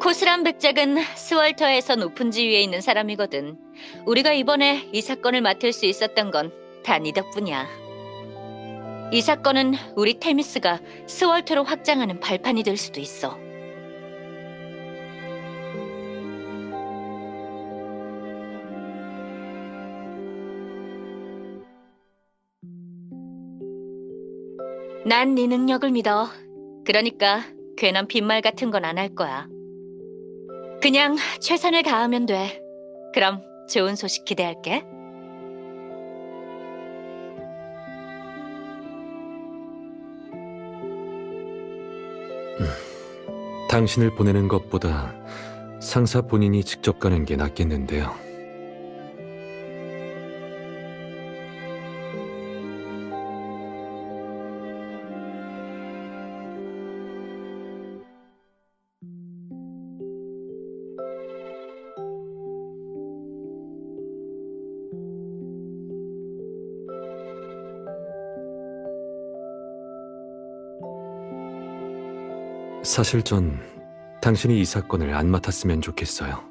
코스람 백작은 스월터에서 높은 지위에 있는 사람이거든. 우리가 이번에 이 사건을 맡을 수 있었던 건 다 네 덕분이야. 이 사건은 우리 테미스가 스월터로 확장하는 발판이 될 수도 있어. 난 네 능력을 믿어. 그러니까 괜한 빈말 같은 건 안 할 거야. 그냥 최선을 다하면 돼. 그럼 좋은 소식 기대할게. 당신을 보내는 것보다 상사 본인이 직접 가는 게 낫겠는데요. 사실 전 당신이 이 사건을 안 맡았으면 좋겠어요.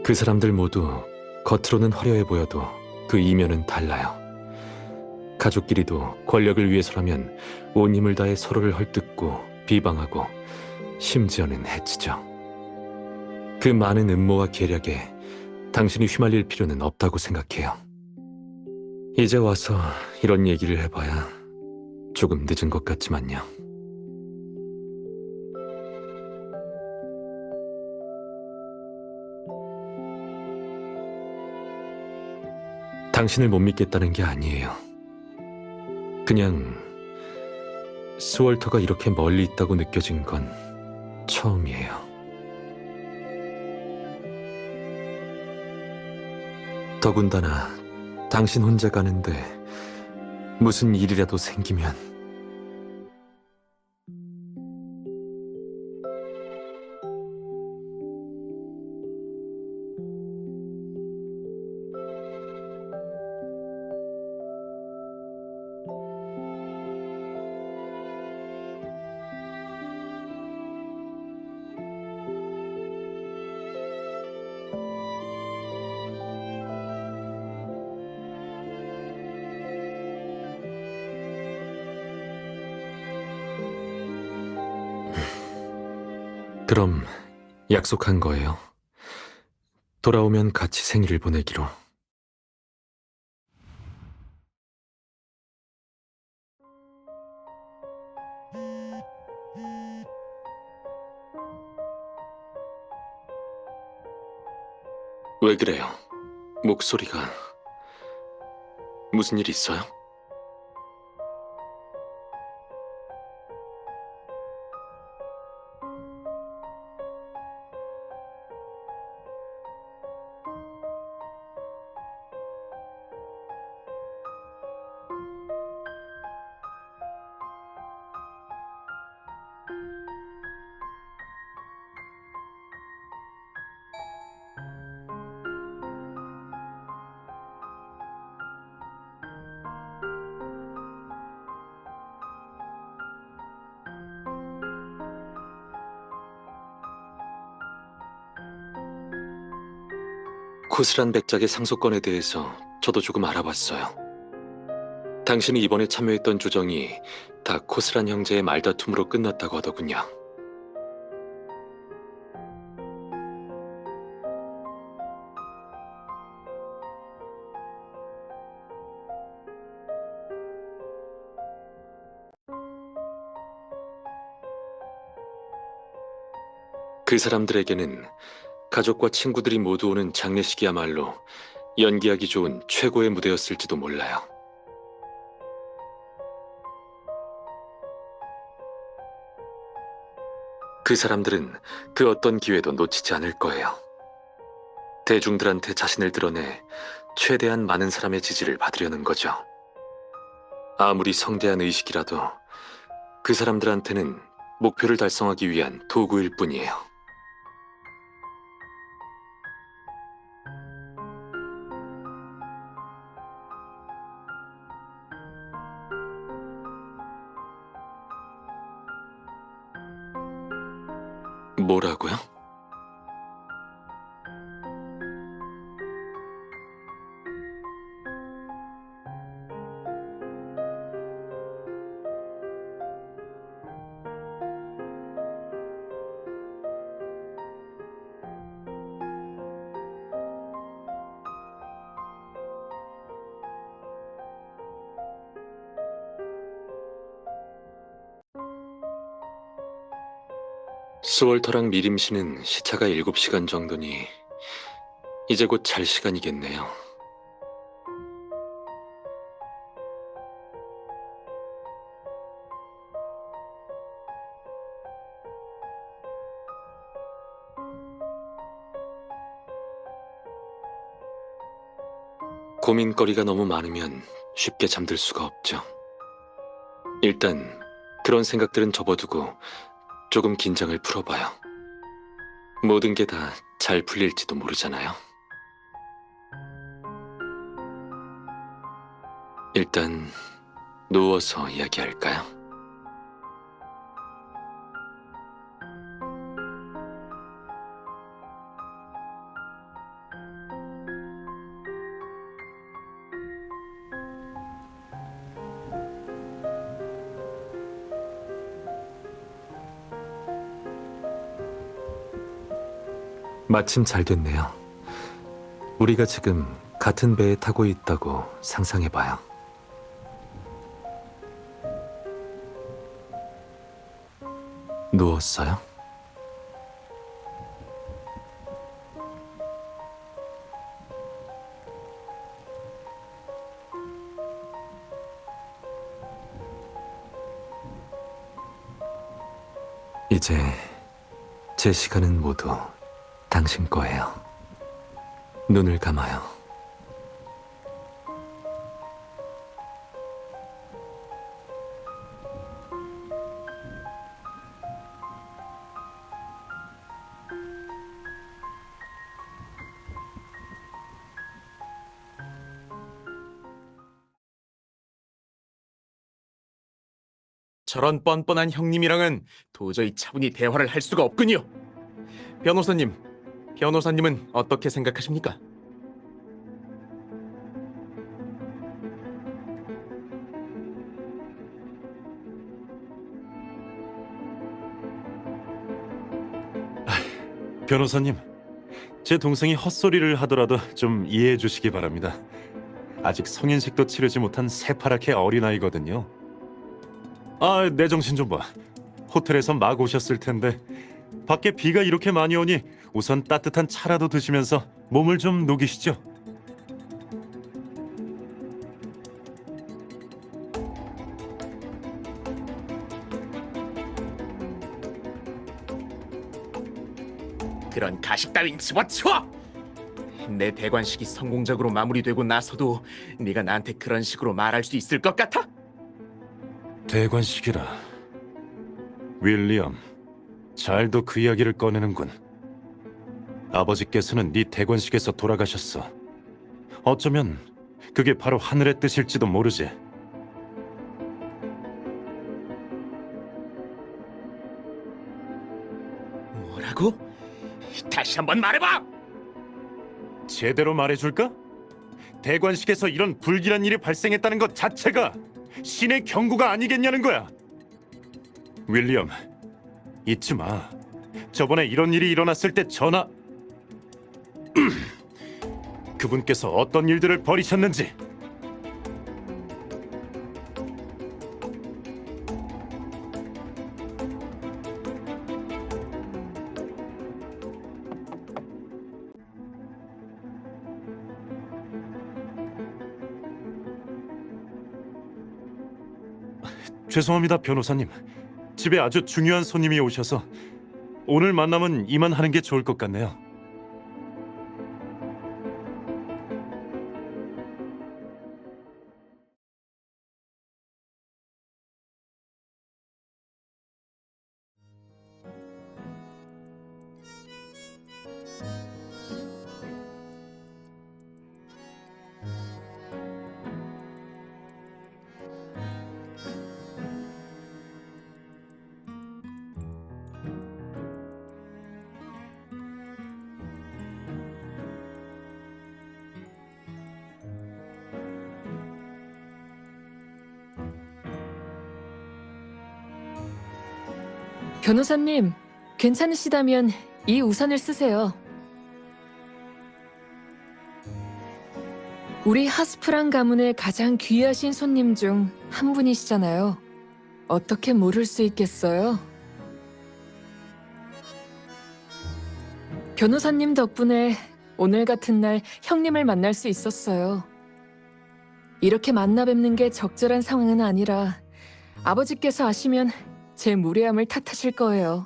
그 사람들 모두 겉으로는 화려해 보여도 그 이면은 달라요. 가족끼리도 권력을 위해서라면 온 힘을 다해 서로를 헐뜯고 비방하고 심지어는 해치죠. 그 많은 음모와 계략에 당신이 휘말릴 필요는 없다고 생각해요. 이제 와서 이런 얘기를 해봐야 조금 늦은 것 같지만요. 당신을 못 믿겠다는 게 아니에요. 그냥 스월터가 이렇게 멀리 있다고 느껴진 건 처음이에요. 더군다나 당신 혼자 가는데 무슨 일이라도 생기면 그럼 약속한 거예요. 돌아오면 같이 생일을 보내기로. 왜 그래요? 목소리가... 무슨 일 있어요? 코스란 백작의 상속권에 대해서 저도 조금 알아봤어요. 당신이 이번에 참여했던 조정이 다 코스란 형제의 말다툼으로 끝났다고 하더군요. 그 사람들에게는 가족과 친구들이 모두 오는 장례식이야말로 연기하기 좋은 최고의 무대였을지도 몰라요. 그 사람들은 그 어떤 기회도 놓치지 않을 거예요. 대중들한테 자신을 드러내 최대한 많은 사람의 지지를 받으려는 거죠. 아무리 성대한 의식이라도 그 사람들한테는 목표를 달성하기 위한 도구일 뿐이에요. 뭐라고요? 스월터랑 미림씨는 시차가 7시간 정도니 이제 곧 잘 시간이겠네요. 고민거리가 너무 많으면 쉽게 잠들 수가 없죠. 일단 그런 생각들은 접어두고 조금 긴장을 풀어봐요. 모든 게 다 잘 풀릴지도 모르잖아요. 일단 누워서 이야기할까요? 마침 잘 됐네요. 우리가 지금 같은 배에 타고 있다고 상상해봐요. 누웠어요? 이제 제 시간은 모두 당신 거예요. 눈을 감아요. 저런 뻔뻔한 형님이랑은 도저히 차분히 대화를 할 수가 없군요. 변호사님은 어떻게 생각하십니까? 변호사님, 제 동생이 헛소리를 하더라도 좀 이해해 주시기 바랍니다. 아직 성인식도 치르지 못한 새파랗게 어린아이거든요. 아, 내 정신 좀 봐. 호텔에서 막 오셨을 텐데 밖에 비가 이렇게 많이 오니 우선 따뜻한 차라도 드시면서 몸을 좀 녹이시죠. 그런 가식 따윈 집어치워! 내 대관식이 성공적으로 마무리되고 나서도 네가 나한테 그런 식으로 말할 수 있을 것 같아? 대관식이라. 윌리엄, 잘도 그 이야기를 꺼내는군. 아버지께서는 네 대관식에서 돌아가셨어. 어쩌면 그게 바로 하늘의 뜻일지도 모르지. 뭐라고? 다시 한번 말해봐! 제대로 말해줄까? 대관식에서 이런 불길한 일이 발생했다는 것 자체가 신의 경고가 아니겠냐는 거야. 윌리엄, 잊지 마. 저번에 이런 일이 일어났을 때 그분께서 어떤 일들을 벌이셨는지. 죄송합니다, 변호사님. 집에 아주 중요한 손님이 오셔서 오늘 만남은 이만 하는 게 좋을 것 같네요. 변호사님, 괜찮으시다면 이 우산을 쓰세요. 우리 하스프랑 가문의 가장 귀하신 손님 중 한 분이시잖아요. 어떻게 모를 수 있겠어요? 변호사님 덕분에 오늘 같은 날 형님을 만날 수 있었어요. 이렇게 만나 뵙는 게 적절한 상황은 아니라 아버지께서 아시면 제 무례함을 탓하실 거예요.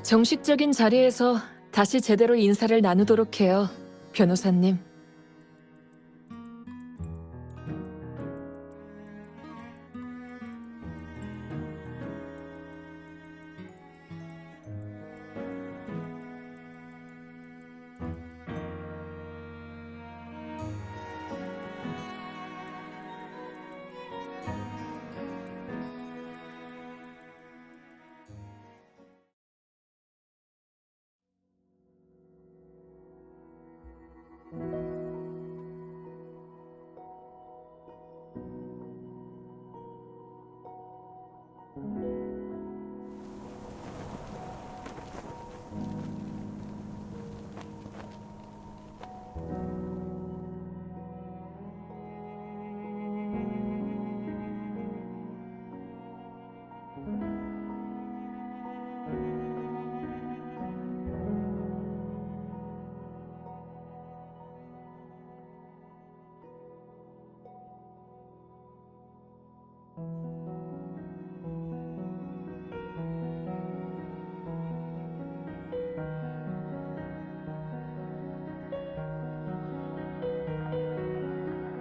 정식적인 자리에서 다시 제대로 인사를 나누도록 해요, 변호사님.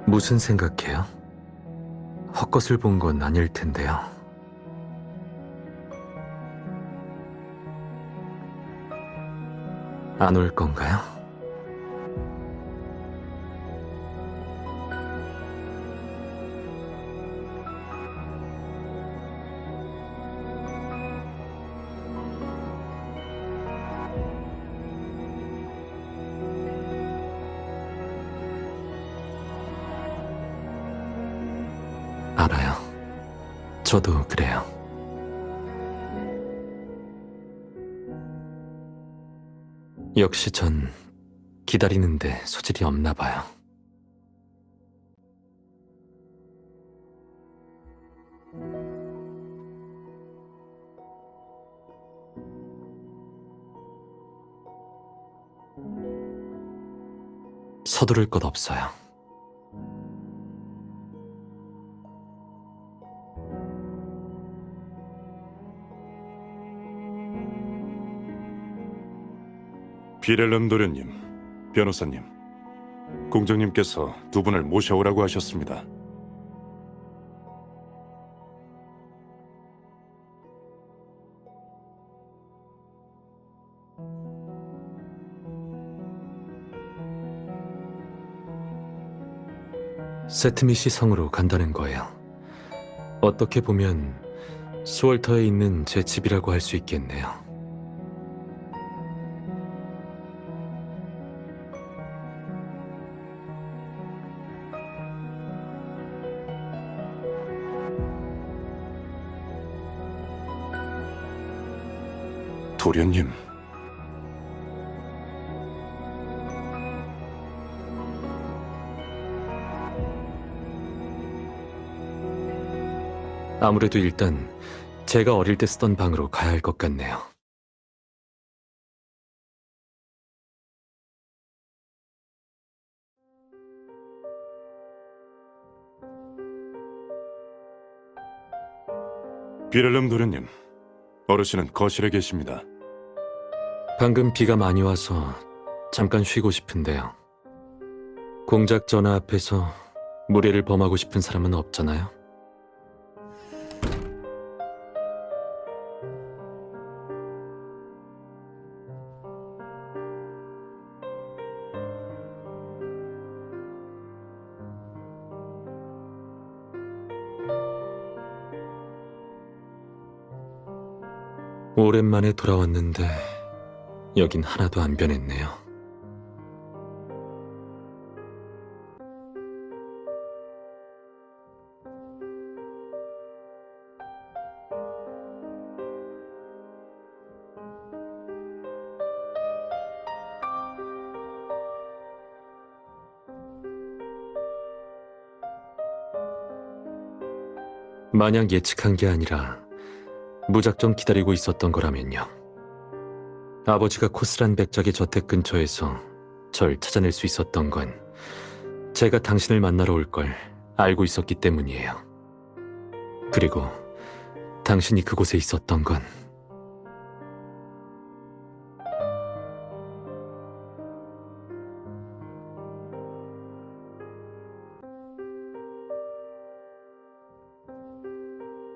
무슨 생각해요? 헛것을 본 건 아닐 텐데요. 안 올 건가요? 알아요. 저도 그래요. 역시 전 기다리는데 소질이 없나 봐요. 서두를 것 없어요. 비렐름 도련님, 변호사님, 공장님께서 두 분을 모셔오라고 하셨습니다. 세트미시 성으로 간다는 거예요. 어떻게 보면 수월터에 있는 제 집이라고 할 수 있겠네요. 도련님, 아무래도 일단 제가 어릴 때 쓰던 방으로 가야 할 것 같네요. 비렐름 도련님, 어르신은 거실에 계십니다. 방금 비가 많이 와서 잠깐 쉬고 싶은데요. 공작 전화 앞에서 무례를 범하고 싶은 사람은 없잖아요? 오랜만에 돌아왔는데 여긴 하나도 안 변했네요. 마냥 예측한 게 아니라 무작정 기다리고 있었던 거라면요. 아버지가 코스란 백작의 저택 근처에서 절 찾아낼 수 있었던 건 제가 당신을 만나러 올 걸 알고 있었기 때문이에요. 그리고 당신이 그곳에 있었던 건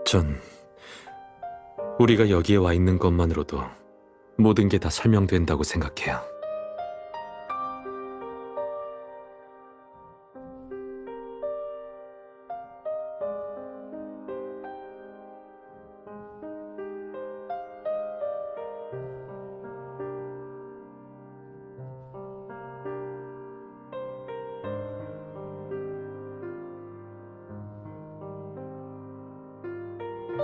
전 우리가 여기에 와 있는 것만으로도 모든 게 다 설명된다고 생각해요.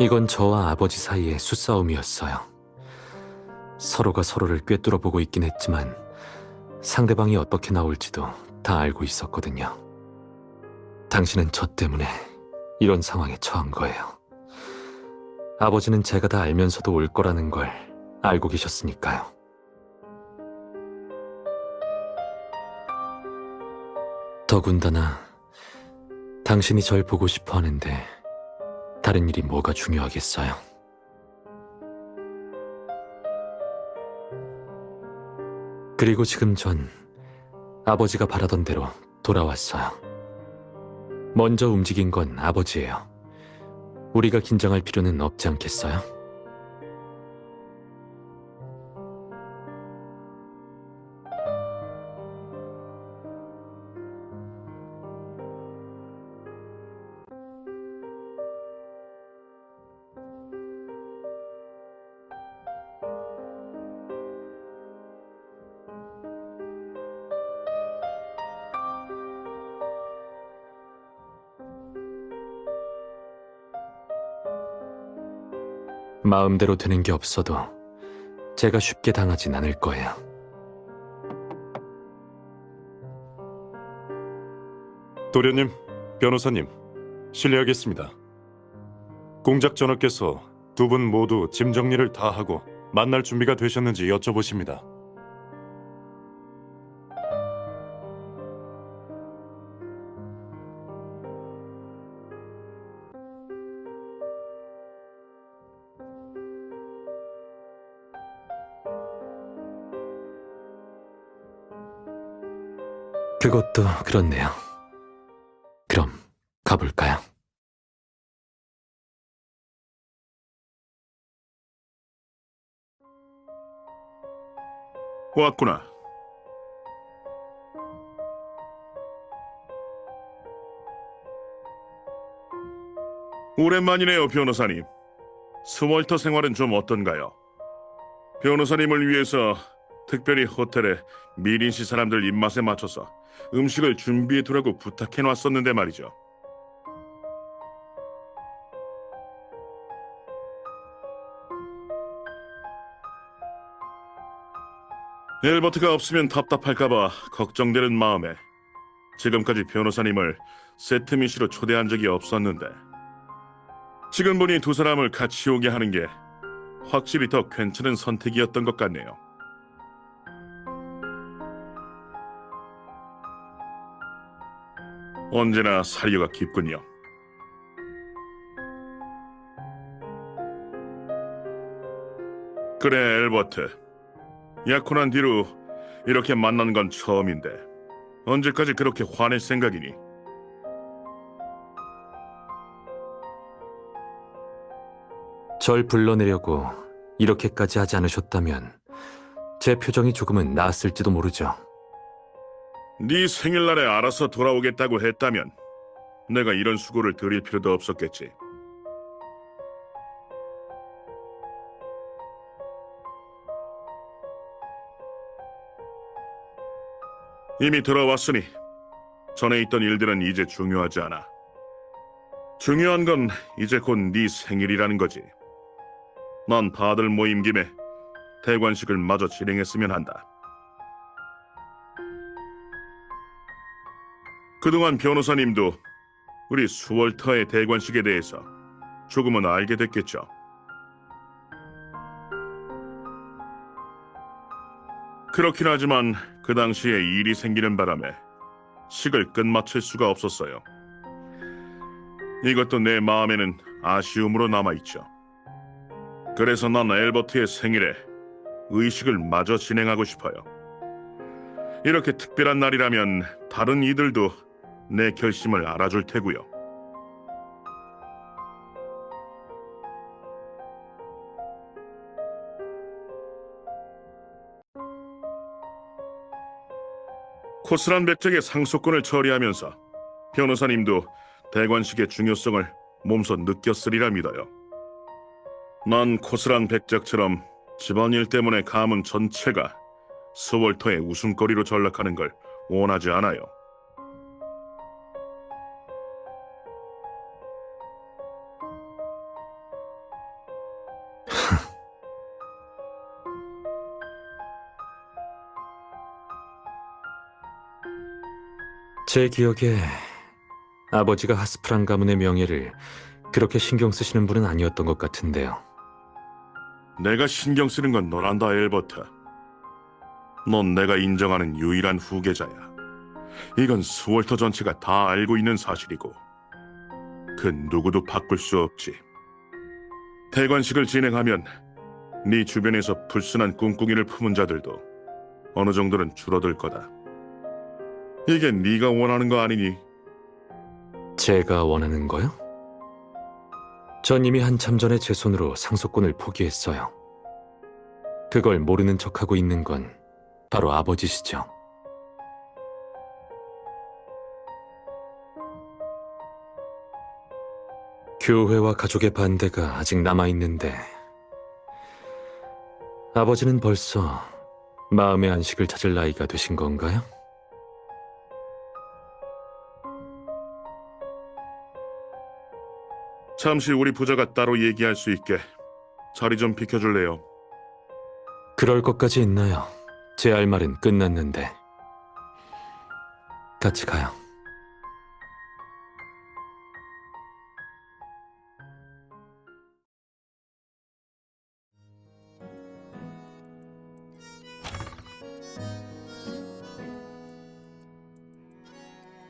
이건 저와 아버지 사이의 수싸움이었어요. 서로가 서로를 꿰뚫어 보고 있긴 했지만 상대방이 어떻게 나올지도 다 알고 있었거든요. 당신은 저 때문에 이런 상황에 처한 거예요. 아버지는 제가 다 알면서도 올 거라는 걸 알고 계셨으니까요. 더군다나 당신이 절 보고 싶어 하는데 다른 일이 뭐가 중요하겠어요? 그리고 지금 전 아버지가 바라던 대로 돌아왔어요. 먼저 움직인 건 아버지예요. 우리가 긴장할 필요는 없지 않겠어요? 마음대로 되는 게 없어도 제가 쉽게 당하진 않을 거예요. 도련님, 변호사님, 실례하겠습니다. 공작 전하께서 두 분 모두 짐 정리를 다 하고 만날 준비가 되셨는지 여쭤보십니다. 그것도 그렇네요. 그럼 가볼까요? 왔구나. 오랜만이네요, 변호사님. 스월터 생활은 좀 어떤가요? 변호사님을 위해서 특별히 호텔에 미린시 사람들 입맛에 맞춰서 음식을 준비해 두라고 부탁해 놨었는데 말이죠. 엘버트가 없으면 답답할까봐 걱정되는 마음에 지금까지 변호사님을 세트미시로 초대한 적이 없었는데 지금 보니 두 사람을 같이 오게 하는 게 확실히 더 괜찮은 선택이었던 것 같네요. 언제나 사려가 깊군요. 그래, 엘버트. 약혼한 뒤로 이렇게 만난 건 처음인데 언제까지 그렇게 화낼 생각이니? 절 불러내려고 이렇게까지 하지 않으셨다면 제 표정이 조금은 나았을지도 모르죠. 네 생일날에 알아서 돌아오겠다고 했다면 내가 이런 수고를 드릴 필요도 없었겠지. 이미 돌아왔으니 전에 있던 일들은 이제 중요하지 않아. 중요한 건 이제 곧 네 생일이라는 거지. 난 다들 모임 김에 대관식을 마저 진행했으면 한다. 그동안 변호사님도 우리 수월터의 대관식에 대해서 조금은 알게 됐겠죠. 그렇긴 하지만 그 당시에 일이 생기는 바람에 식을 끝마칠 수가 없었어요. 이것도 내 마음에는 아쉬움으로 남아있죠. 그래서 난 엘버트의 생일에 의식을 마저 진행하고 싶어요. 이렇게 특별한 날이라면 다른 이들도 내 결심을 알아줄 테고요. 코스란 백작의 상속권을 처리하면서 변호사님도 대관식의 중요성을 몸소 느꼈으리라 믿어요. 난 코스란 백작처럼 집안일 때문에 가문 전체가 스월터의 웃음거리로 전락하는 걸 원하지 않아요. 제 기억에 아버지가 하스프란 가문의 명예를 그렇게 신경 쓰시는 분은 아니었던 것 같은데요. 내가 신경 쓰는 건 너란다, 엘버트. 넌 내가 인정하는 유일한 후계자야. 이건 스월터 전체가 다 알고 있는 사실이고 그 누구도 바꿀 수 없지. 대관식을 진행하면 네 주변에서 불순한 꿍꿍이를 품은 자들도 어느 정도는 줄어들 거다. 이게 네가 원하는 거 아니니? 제가 원하는 거요? 전 이미 한참 전에 제 손으로 상속권을 포기했어요. 그걸 모르는 척하고 있는 건 바로 아버지시죠. 교회와 가족의 반대가 아직 남아있는데 아버지는 벌써 마음의 안식을 찾을 나이가 되신 건가요? 잠시 우리 부자가 따로 얘기할 수 있게 자리 좀 비켜줄래요? 그럴 것까지 있나요? 제 할 말은 끝났는데. 같이 가요.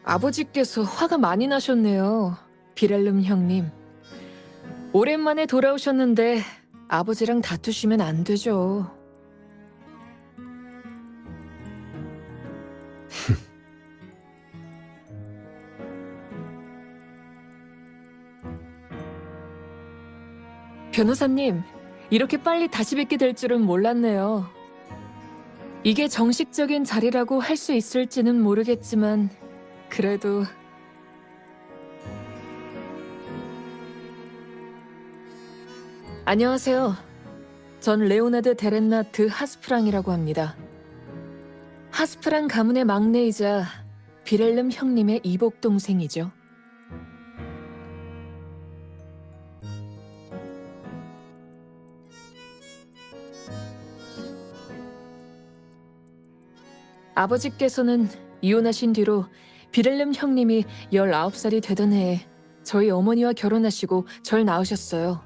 아버지께서 화가 많이 나셨네요. 비렐름 형님. 오랜만에 돌아오셨는데 아버지랑 다투시면 안 되죠. 변호사님, 이렇게 빨리 다시 뵙게 될 줄은 몰랐네요. 이게 정식적인 자리라고 할 수 있을지는 모르겠지만 그래도 안녕하세요. 전 레오나드 데렌나 드 하스프랑이라고 합니다. 하스프랑 가문의 막내이자 비렐름 형님의 이복 동생이죠. 아버지께서는 이혼하신 뒤로 비렐름 형님이 19살이 되던 해에 저희 어머니와 결혼하시고 절 낳으셨어요.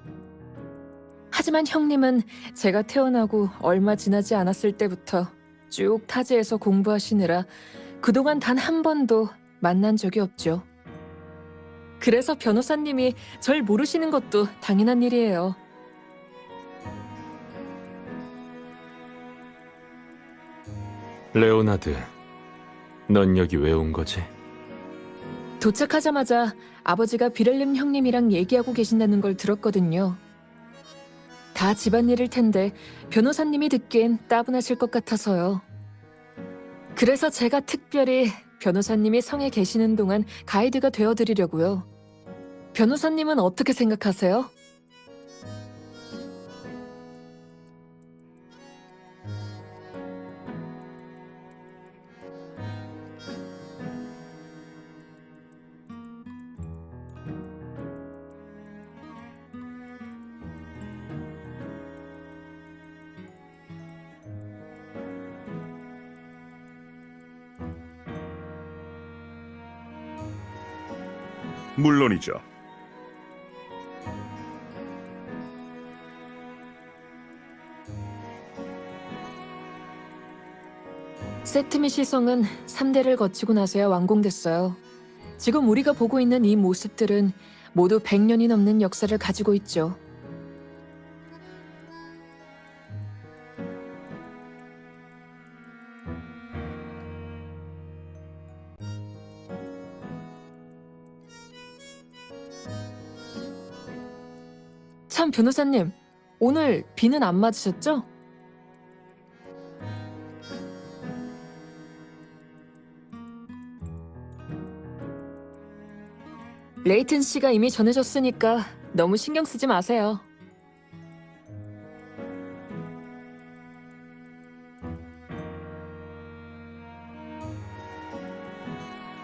하지만 형님은 제가 태어나고 얼마 지나지 않았을 때부터 쭉 타지에서 공부하시느라 그동안 단 한 번도 만난 적이 없죠. 그래서 변호사님이 절 모르시는 것도 당연한 일이에요. 레오나드, 넌 여기 왜 온 거지? 도착하자마자 아버지가 비렐름 형님이랑 얘기하고 계신다는 걸 들었거든요. 다 집안일일 텐데 변호사님이 듣기엔 따분하실 것 같아서요. 그래서 제가 특별히 변호사님이 성에 계시는 동안 가이드가 되어드리려고요. 변호사님은 어떻게 생각하세요? 물론이죠. 세트미 시성은 3대를 거치고 나서야 완공됐어요. 지금 우리가 보고 있는 이 모습들은 모두 100년이 넘는 역사를 가지고 있죠. 참, 변호사님, 오늘 비는 안 맞으셨죠? 레이튼 씨가 이미 전해줬으니까 너무 신경 쓰지 마세요.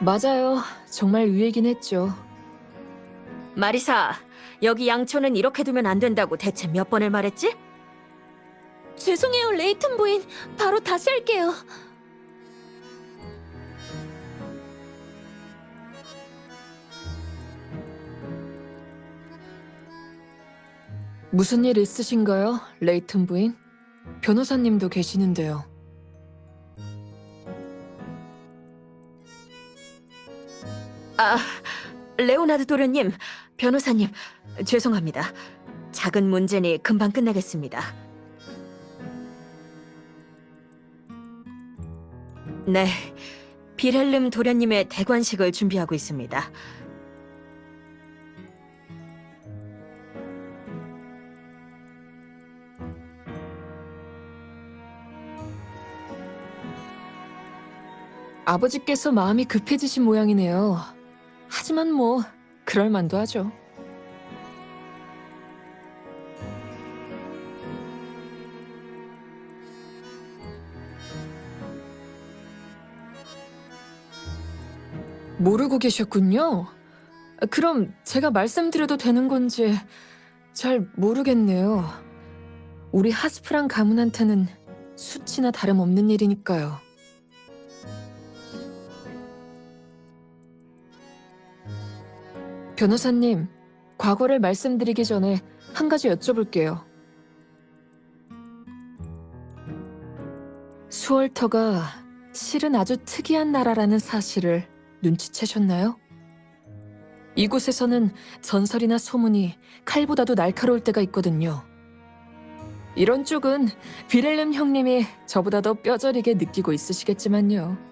맞아요. 정말 위이긴 했죠. 마리사, 여기 양초는 이렇게 두면 안 된다고 대체 몇 번을 말했지? 죄송해요, 레이튼 부인. 바로 다시 할게요. 무슨 일 있으신가요, 레이튼 부인? 변호사님도 계시는데요. 아, 레오나드 도련님, 변호사님, 죄송합니다. 작은 문제니 금방 끝내겠습니다. 네, 비렐름 도련님의 대관식을 준비하고 있습니다. 아버지께서 마음이 급해지신 모양이네요. 하지만 뭐 그럴 만도 하죠. 모르고 계셨군요. 그럼 제가 말씀드려도 되는 건지 잘 모르겠네요. 우리 하스프랑 가문한테는 수치나 다름없는 일이니까요. 변호사님, 과거를 말씀드리기 전에 한 가지 여쭤볼게요. 수월터가 실은 아주 특이한 나라라는 사실을 눈치채셨나요? 이곳에서는 전설이나 소문이 칼보다도 날카로울 때가 있거든요. 이런 쪽은 비렐름 형님이 저보다 더 뼈저리게 느끼고 있으시겠지만요.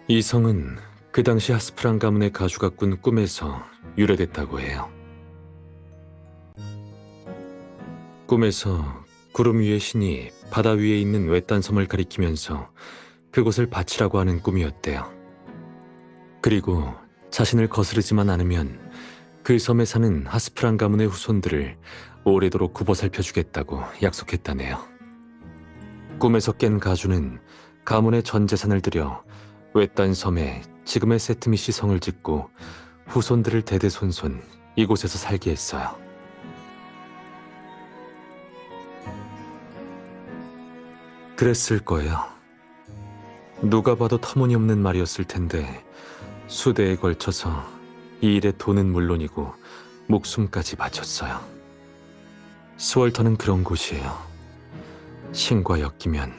이 성은 그 당시 하스프랑 가문의 가주가 꾼 꿈에서 유래됐다고 해요. 꿈에서 구름 위의 신이 바다 위에 있는 외딴 섬을 가리키면서 그곳을 밭이라고 하는 꿈이었대요. 그리고 자신을 거스르지만 않으면 그 섬에 사는 하스프랑 가문의 후손들을 오래도록 굽어 살펴주겠다고 약속했다네요. 꿈에서 깬 가주는 가문의 전 재산을 들여 외딴 섬에 지금의 세트미시 성을 짓고 후손들을 대대손손 이곳에서 살게 했어요. 그랬을 거예요. 누가 봐도 터무니없는 말이었을 텐데 수대에 걸쳐서 이 일에 돈은 물론이고 목숨까지 바쳤어요. 스월터는 그런 곳이에요. 신과 엮이면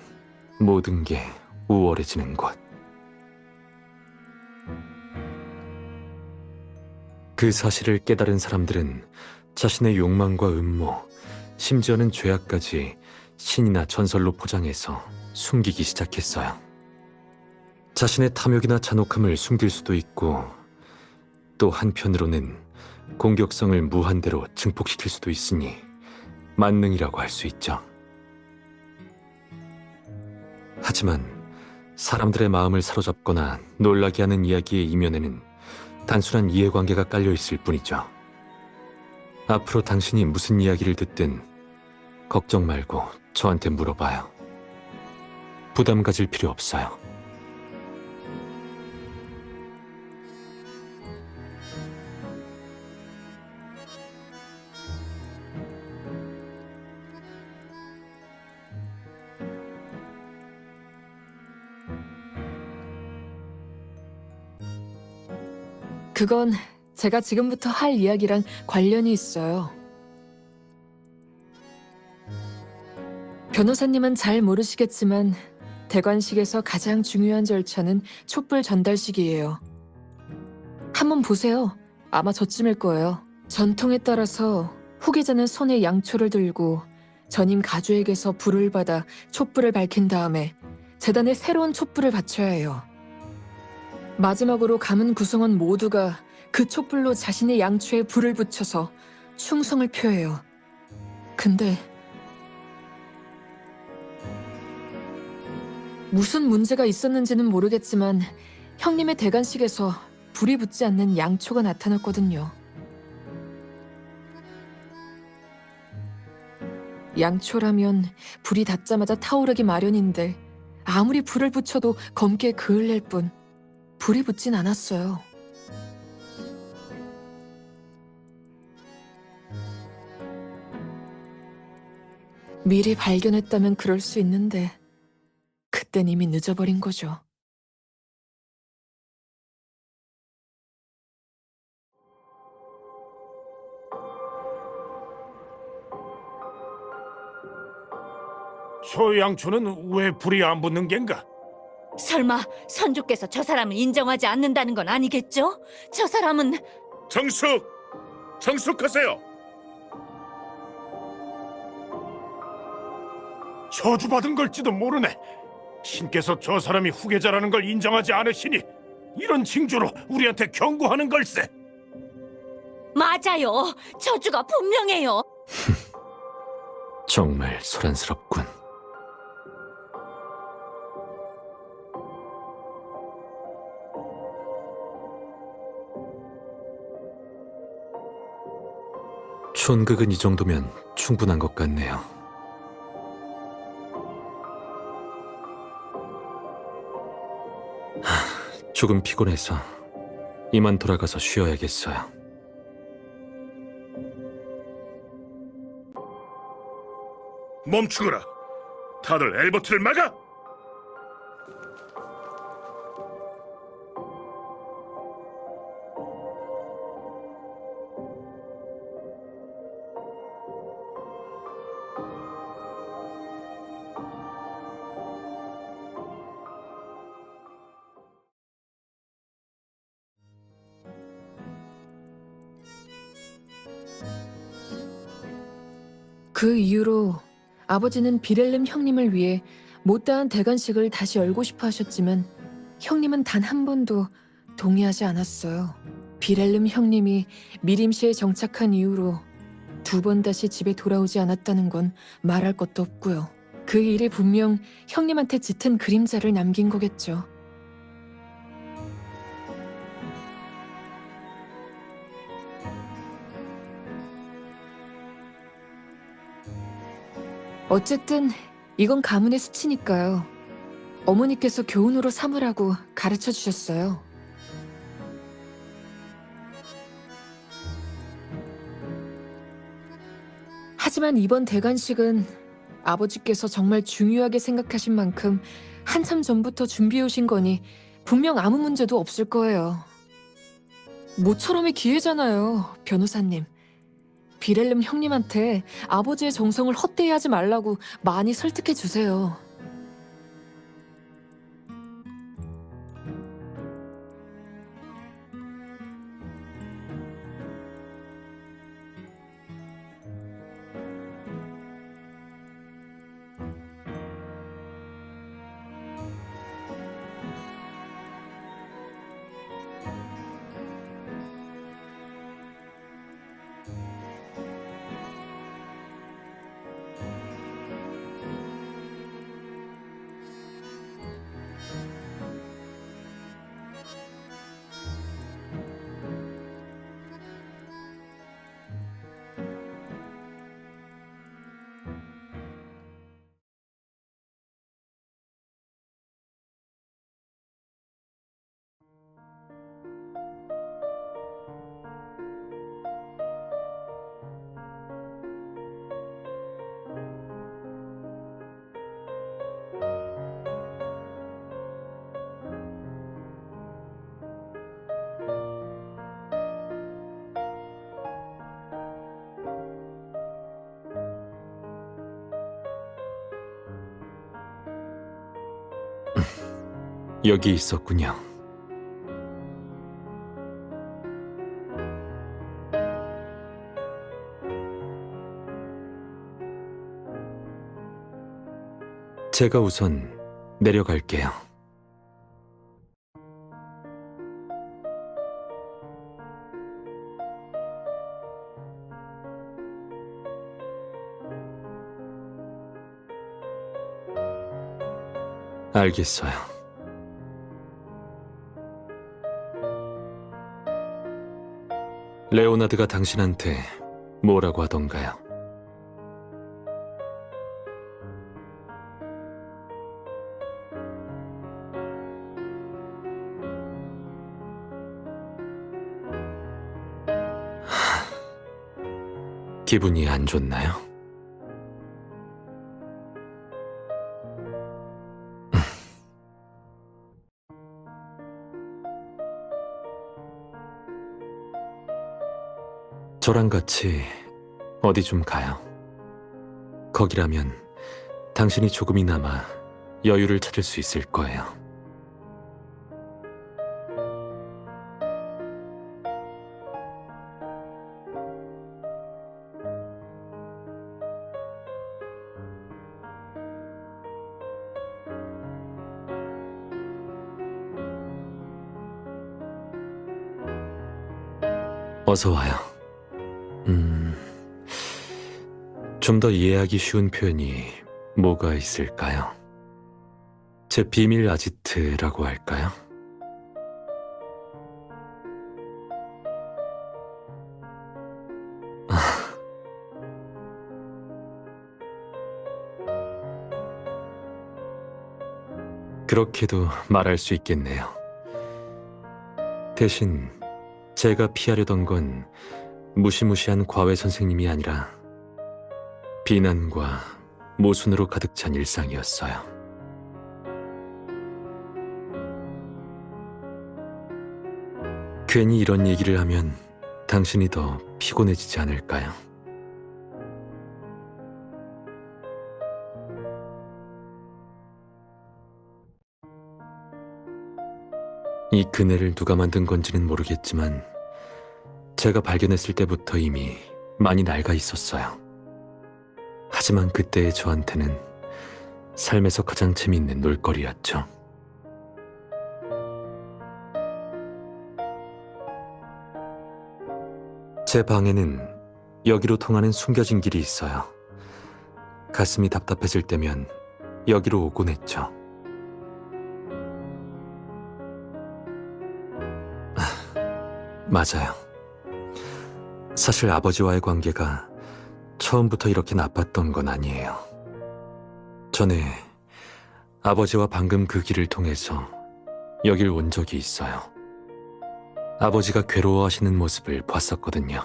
모든 게 우월해지는 곳. 그 사실을 깨달은 사람들은 자신의 욕망과 음모, 심지어는 죄악까지 신이나 전설로 포장해서 숨기기 시작했어요. 자신의 탐욕이나 잔혹함을 숨길 수도 있고, 또 한편으로는 공격성을 무한대로 증폭시킬 수도 있으니 만능이라고 할 수 있죠. 하지만 사람들의 마음을 사로잡거나 놀라게 하는 이야기의 이면에는 단순한 이해관계가 깔려 있을 뿐이죠. 앞으로 당신이 무슨 이야기를 듣든 걱정 말고 저한테 물어봐요. 부담 가질 필요 없어요. 그건 제가 지금부터 할 이야기랑 관련이 있어요. 변호사님은 잘 모르시겠지만 대관식에서 가장 중요한 절차는 촛불 전달식이에요. 한번 보세요. 아마 저쯤일 거예요. 전통에 따라서 후계자는 손에 양초를 들고 전임 가주에게서 불을 받아 촛불을 밝힌 다음에 재단에 새로운 촛불을 바쳐야 해요. 마지막으로 가문 구성원 모두가 그 촛불로 자신의 양초에 불을 붙여서 충성을 표해요. 근데 무슨 문제가 있었는지는 모르겠지만 형님의 대관식에서 불이 붙지 않는 양초가 나타났거든요. 양초라면 불이 닿자마자 타오르기 마련인데 아무리 불을 붙여도 검게 그을릴 뿐 불이 붙진 않았어요. 미리 발견했다면 그럴 수 있는데 그땐 이미 늦어버린 거죠. 저 양초는 왜 불이 안 붙는 겐가? 설마 선주께서 저 사람을 인정하지 않는다는 건 아니겠죠? 저 사람은 정숙하세요. 저주받은 걸지도 모르네. 신께서 저 사람이 후계자라는 걸 인정하지 않으시니 이런 징조로 우리한테 경고하는 걸세. 맞아요. 저주가 분명해요. 정말 소란스럽군. 촌극은 이 정도면 충분한 것 같네요. 조금 피곤해서 이만 돌아가서 쉬어야겠어요. 멈추거라. 다들 엘버트를 막아. 그 이후로 아버지는 비렐름 형님을 위해 못다한 대관식을 다시 열고 싶어 하셨지만 형님은 단 한 번도 동의하지 않았어요. 비렐름 형님이 미림시에 정착한 이후로 두 번 다시 집에 돌아오지 않았다는 건 말할 것도 없고요. 그 일이 분명 형님한테 짙은 그림자를 남긴 거겠죠. 어쨌든 이건 가문의 수치니까요. 어머니께서 교훈으로 삼으라고 가르쳐 주셨어요. 하지만 이번 대관식은 아버지께서 정말 중요하게 생각하신 만큼 한참 전부터 준비해 오신 거니 분명 아무 문제도 없을 거예요. 모처럼의 기회잖아요, 변호사님. 비렐름 형님한테 아버지의 정성을 헛되이 하지 말라고 많이 설득해 주세요. 여기 있었군요. 제가 우선 내려갈게요. 알겠어요. 레오나드가 당신한테 뭐라고 하던가요? 기분이 안 좋나요? 저랑 같이 어디 좀 가요. 거기라면 당신이 조금이나마 여유를 찾을 수 있을 거예요. 어서 와요. 좀 더 이해하기 쉬운 표현이 뭐가 있을까요? 제 비밀 아지트라고 할까요? 그렇게도 말할 수 있겠네요. 대신 제가 피하려던 건 무시무시한 과외 선생님이 아니라 비난과 모순으로 가득 찬 일상이었어요. 괜히 이런 얘기를 하면 당신이 더 피곤해지지 않을까요? 이 그네를 누가 만든 건지는 모르겠지만 제가 발견했을 때부터 이미 많이 낡아 있었어요. 하지만 그때의 저한테는 삶에서 가장 재미있는 놀거리였죠. 제 방에는 여기로 통하는 숨겨진 길이 있어요. 가슴이 답답해질 때면 여기로 오곤 했죠. 맞아요. 사실 아버지와의 관계가 처음부터 이렇게 나빴던 건 아니에요. 전에 아버지와 방금 그 길을 통해서 여길 온 적이 있어요. 아버지가 괴로워하시는 모습을 봤었거든요.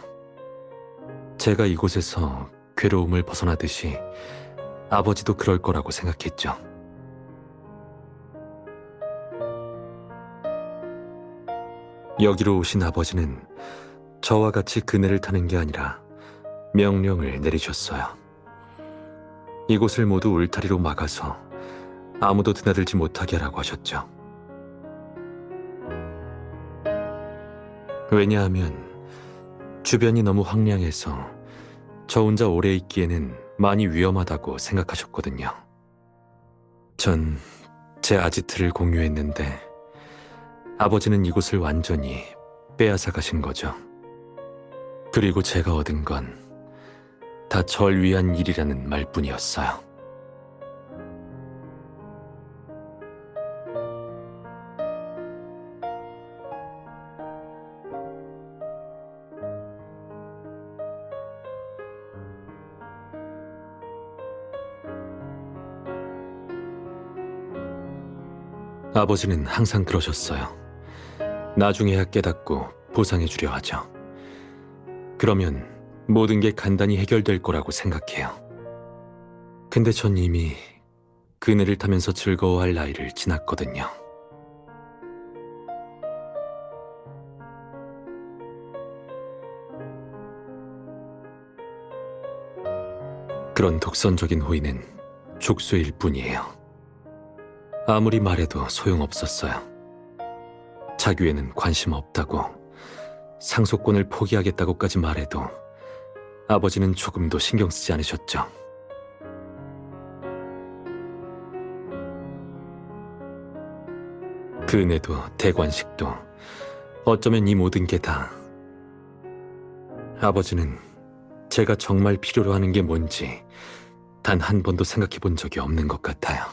제가 이곳에서 괴로움을 벗어나듯이 아버지도 그럴 거라고 생각했죠. 여기로 오신 아버지는 저와 같이 그네를 타는 게 아니라 명령을 내리셨어요. 이곳을 모두 울타리로 막아서 아무도 드나들지 못하게 하라고 하셨죠. 왜냐하면 주변이 너무 황량해서 저 혼자 오래 있기에는 많이 위험하다고 생각하셨거든요. 전 제 아지트를 공유했는데 아버지는 이곳을 완전히 빼앗아 가신 거죠. 그리고 제가 얻은 건 다 절 위한 일이라는 말뿐이었어요. 아버지는 항상 그러셨어요. 나중에야 깨닫고 보상해주려 하죠. 그러면 모든 게 간단히 해결될 거라고 생각해요. 근데 전 이미 그네를 타면서 즐거워할 나이를 지났거든요. 그런 독선적인 호의는 족쇄일 뿐이에요. 아무리 말해도 소용없었어요. 자규에는 관심 없다고, 상속권을 포기하겠다고까지 말해도 아버지는 조금도 신경 쓰지 않으셨죠. 그 은혜도 대관식도 어쩌면 이 모든 게 다 아버지는 제가 정말 필요로 하는 게 뭔지 단 한 번도 생각해 본 적이 없는 것 같아요.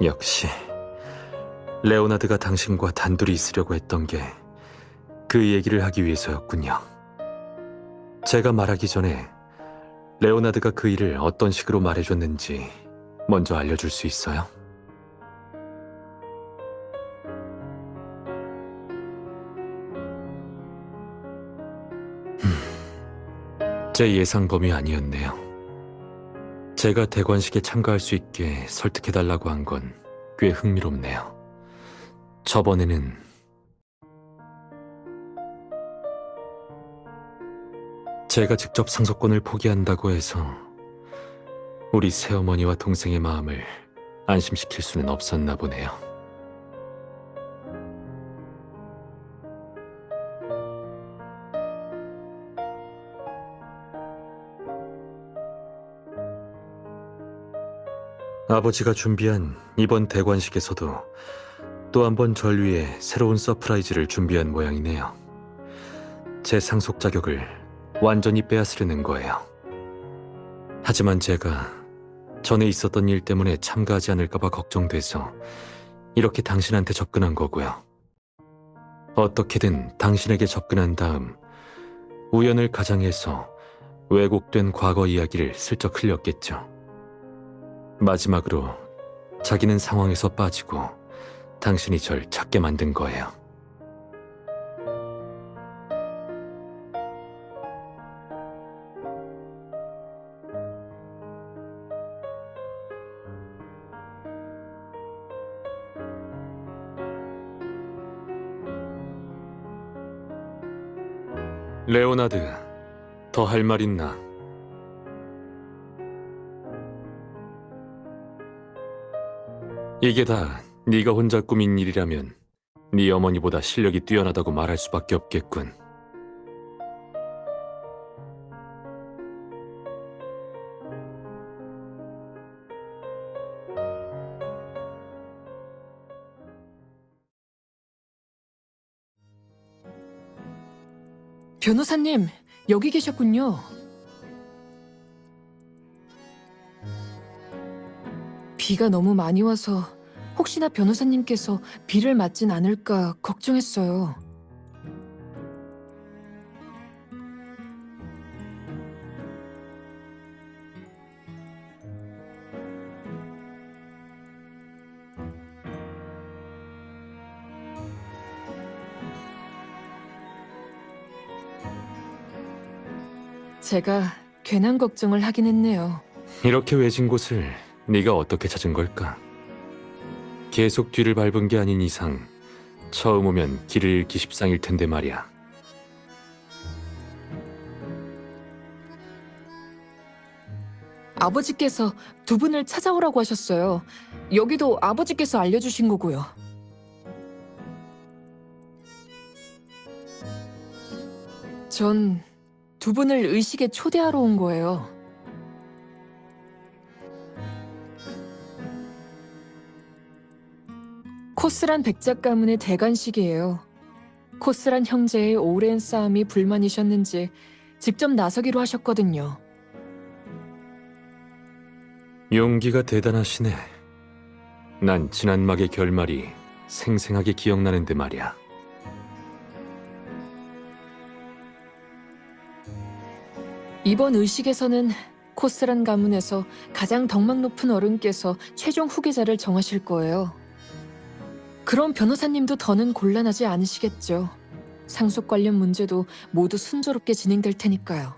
역시 레오나드가 당신과 단둘이 있으려고 했던 게 그 얘기를 하기 위해서였군요. 제가 말하기 전에 레오나드가 그 일을 어떤 식으로 말해줬는지 먼저 알려줄 수 있어요? 제 예상 범위 아니었네요. 제가 대관식에 참가할 수 있게 설득해달라고 한 건 꽤 흥미롭네요. 저번에는 제가 직접 상속권을 포기한다고 해서 우리 새어머니와 동생의 마음을 안심시킬 수는 없었나 보네요. 아버지가 준비한 이번 대관식에서도 또 한 번 절 위해 새로운 서프라이즈를 준비한 모양이네요. 제 상속 자격을 완전히 빼앗으려는 거예요. 하지만 제가 전에 있었던 일 때문에 참가하지 않을까봐 걱정돼서 이렇게 당신한테 접근한 거고요. 어떻게든 당신에게 접근한 다음 우연을 가장해서 왜곡된 과거 이야기를 슬쩍 흘렸겠죠. 마지막으로 자기는 상황에서 빠지고 당신이 절 찾게 만든 거예요. 레오나드, 더 할 말 있나? 이게 다 네가 혼자 꾸민 일이라면 네 어머니보다 실력이 뛰어나다고 말할 수밖에 없겠군. 변호사님, 여기 계셨군요. 비가 너무 많이 와서 혹시나 변호사님께서 비를 맞진 않을까 걱정했어요. 제가 괜한 걱정을 하긴 했네요. 이렇게 외진 곳을 네가 어떻게 찾은 걸까? 계속 뒤를 밟은 게 아닌 이상 처음 오면 길을 잃기 십상일 텐데 말이야. 아버지께서 두 분을 찾아오라고 하셨어요. 여기도 아버지께서 알려주신 거고요. 전 두 분을 의식에 초대하러 온 거예요. 코스란 백작 가문의 대관식이에요. 코스란 형제의 오랜 싸움이 불만이셨는지 직접 나서기로 하셨거든요. 용기가 대단하시네. 난 지난 막의 결말이 생생하게 기억나는데 말이야. 이번 의식에서는 코스란 가문에서 가장 덕망 높은 어른께서 최종 후계자를 정하실 거예요. 그럼 변호사님도 더는 곤란하지 않으시겠죠. 상속 관련 문제도 모두 순조롭게 진행될 테니까요.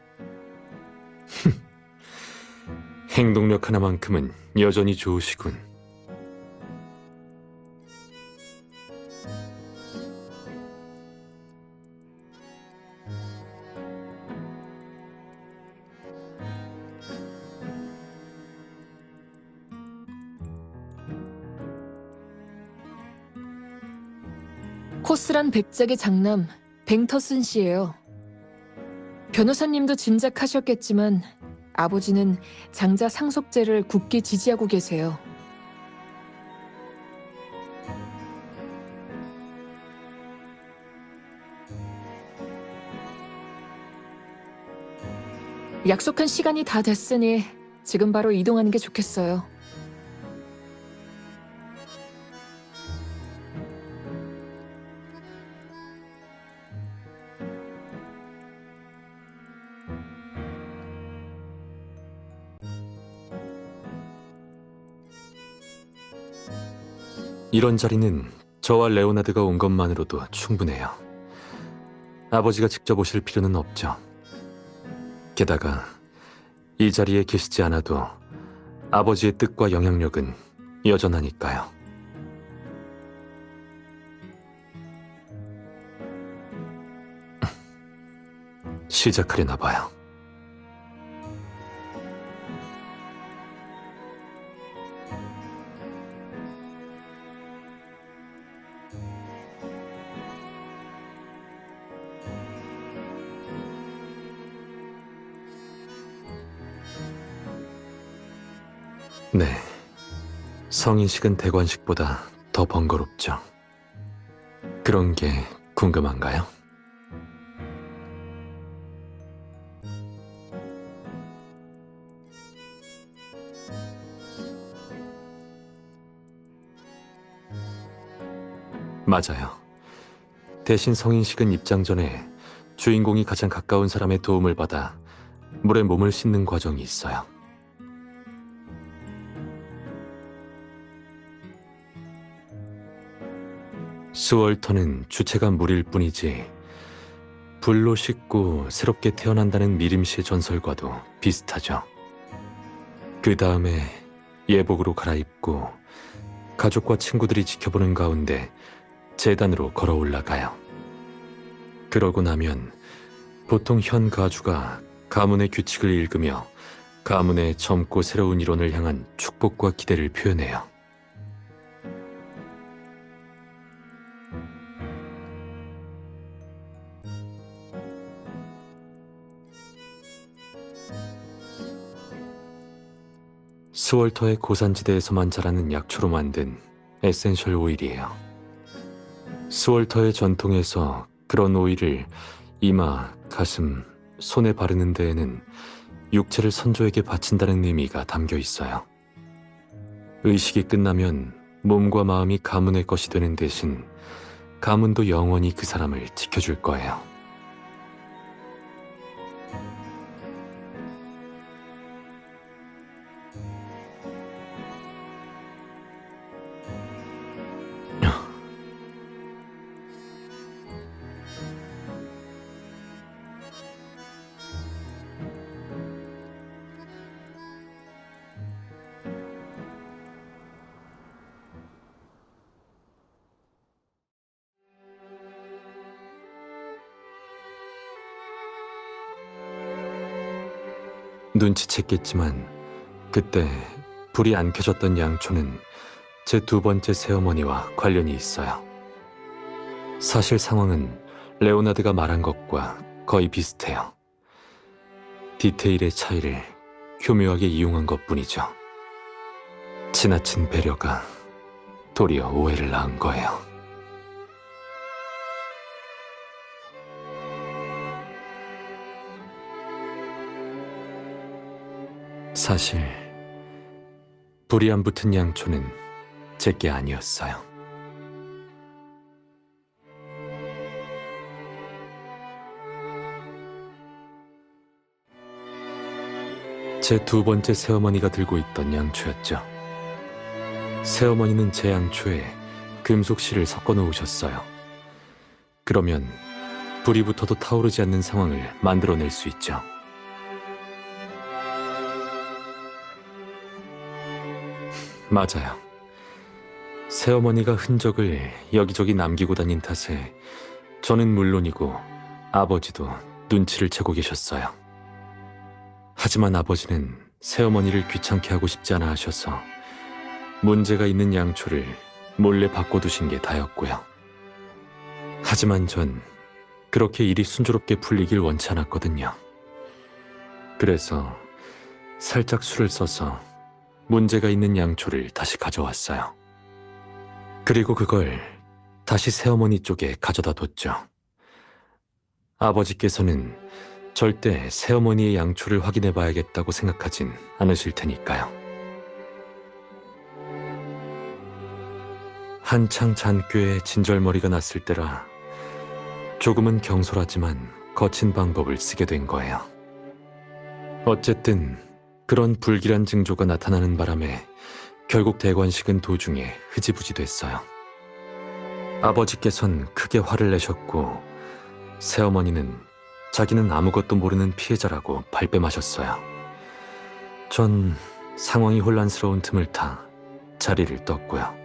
행동력 하나만큼은 여전히 좋으시군. 코스란 백작의 장남 뱅터슨 씨예요. 변호사님도 짐작하셨겠지만 아버지는 장자 상속제를 굳게 지지하고 계세요. 약속한 시간이 다 됐으니 지금 바로 이동하는 게 좋겠어요. 이런 자리는 저와 레오나드가 온 것만으로도 충분해요. 아버지가 직접 오실 필요는 없죠. 게다가 이 자리에 계시지 않아도 아버지의 뜻과 영향력은 여전하니까요. 시작하려나 봐요. 네, 성인식은 대관식보다 더 번거롭죠. 그런 게 궁금한가요? 맞아요. 대신 성인식은 입장 전에 주인공이 가장 가까운 사람의 도움을 받아 물에 몸을 씻는 과정이 있어요. 스월터는 주체가 물일 뿐이지 불로 씻고 새롭게 태어난다는 미림시의 전설과도 비슷하죠. 그 다음에 예복으로 갈아입고 가족과 친구들이 지켜보는 가운데 제단으로 걸어 올라가요. 그러고 나면 보통 현 가주가 가문의 규칙을 읽으며 가문의 젊고 새로운 일원을 향한 축복과 기대를 표현해요. 스월터의 고산지대에서만 자라는 약초로 만든 에센셜 오일이에요. 스월터의 전통에서 그런 오일을 이마, 가슴, 손에 바르는 데에는 육체를 선조에게 바친다는 의미가 담겨 있어요. 의식이 끝나면 몸과 마음이 가문의 것이 되는 대신 가문도 영원히 그 사람을 지켜줄 거예요. 눈치챘겠지만 그때 불이 안 켜졌던 양초는 제 두 번째 새어머니와 관련이 있어요. 사실 상황은 레오나드가 말한 것과 거의 비슷해요. 디테일의 차이를 교묘하게 이용한 것뿐이죠. 지나친 배려가 도리어 오해를 낳은 거예요. 사실 불이 안 붙은 양초는 제게 아니었어요. 제 두 번째 새어머니가 들고 있던 양초였죠. 새어머니는 제 양초에 금속실을 섞어 놓으셨어요. 그러면 불이 붙어도 타오르지 않는 상황을 만들어낼 수 있죠. 맞아요. 새어머니가 흔적을 여기저기 남기고 다닌 탓에 저는 물론이고 아버지도 눈치를 채고 계셨어요. 하지만 아버지는 새어머니를 귀찮게 하고 싶지 않아 하셔서 문제가 있는 양초를 몰래 바꿔두신 게 다였고요. 하지만 전 그렇게 일이 순조롭게 풀리길 원치 않았거든요. 그래서 살짝 수를 써서 문제가 있는 양초를 다시 가져왔어요. 그리고 그걸 다시 새어머니 쪽에 가져다 뒀죠. 아버지께서는 절대 새어머니의 양초를 확인해 봐야겠다고 생각하진 않으실 테니까요. 한창 잔꾀에 진절머리가 났을 때라 조금은 경솔하지만 거친 방법을 쓰게 된 거예요. 어쨌든 그런 불길한 징조가 나타나는 바람에 결국 대관식은 도중에 흐지부지 됐어요. 아버지께선 크게 화를 내셨고 새어머니는 자기는 아무것도 모르는 피해자라고 발뺌하셨어요. 전 상황이 혼란스러운 틈을 타 자리를 떴고요.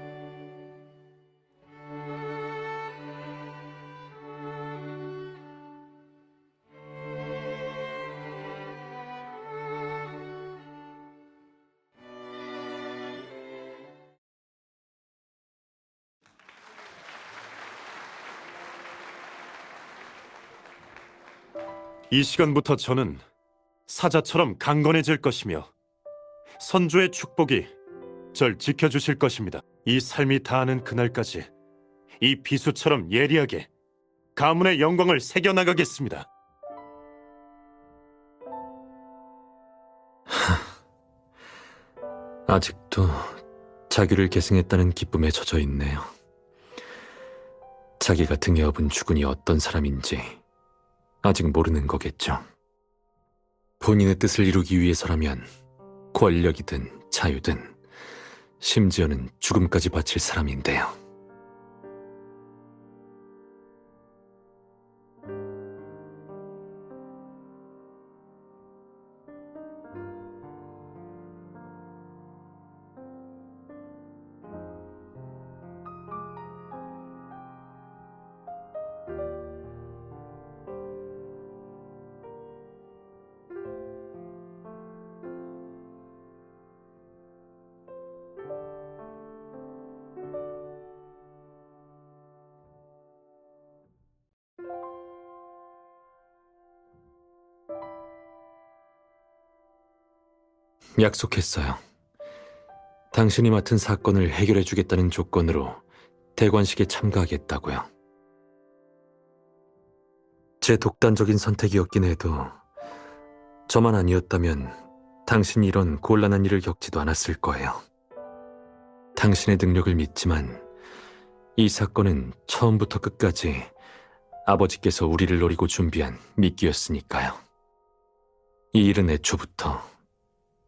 이 시간부터 저는 사자처럼 강건해질 것이며 선조의 축복이 절 지켜주실 것입니다. 이 삶이 다하는 그날까지 이 비수처럼 예리하게 가문의 영광을 새겨나가겠습니다. 아직도 자기를 계승했다는 기쁨에 젖어 있네요. 자기가 등에 업은 주군이 어떤 사람인지 아직 모르는 거겠죠. 본인의 뜻을 이루기 위해서라면 권력이든 자유든 심지어는 죽음까지 바칠 사람인데요. 약속했어요. 당신이 맡은 사건을 해결해주겠다는 조건으로 대관식에 참가하겠다고요. 제 독단적인 선택이었긴 해도 저만 아니었다면 당신이 이런 곤란한 일을 겪지도 않았을 거예요. 당신의 능력을 믿지만 이 사건은 처음부터 끝까지 아버지께서 우리를 노리고 준비한 미끼였으니까요. 이 일은 애초부터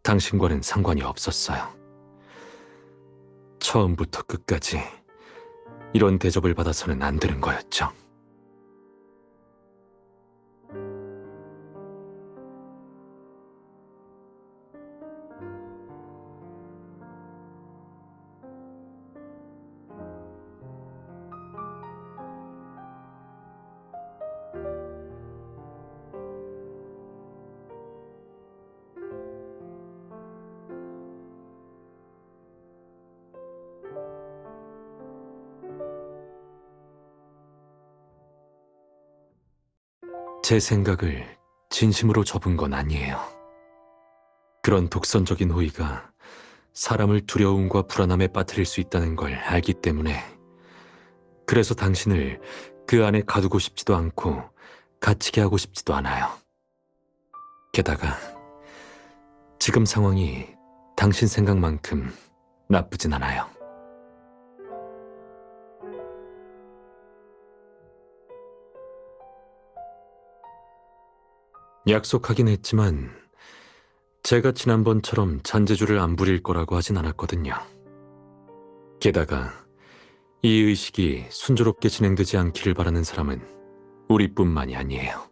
당신과는 상관이 없었어요. 처음부터 끝까지 이런 대접을 받아서는 안 되는 거였죠. 제 생각을 진심으로 접은 건 아니에요. 그런 독선적인 호의가 사람을 두려움과 불안함에 빠뜨릴 수 있다는 걸 알기 때문에, 그래서 당신을 그 안에 가두고 싶지도 않고 갇히게 하고 싶지도 않아요. 게다가 지금 상황이 당신 생각만큼 나쁘진 않아요. 약속하긴 했지만 제가 지난번처럼 잔재주를 안 부릴 거라고 하진 않았거든요. 게다가 이 의식이 순조롭게 진행되지 않기를 바라는 사람은 우리뿐만이 아니에요.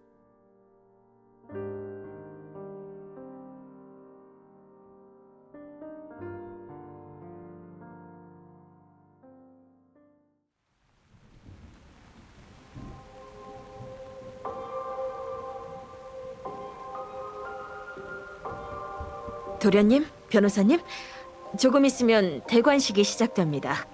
도련님, 변호사님, 조금 있으면 대관식이 시작됩니다.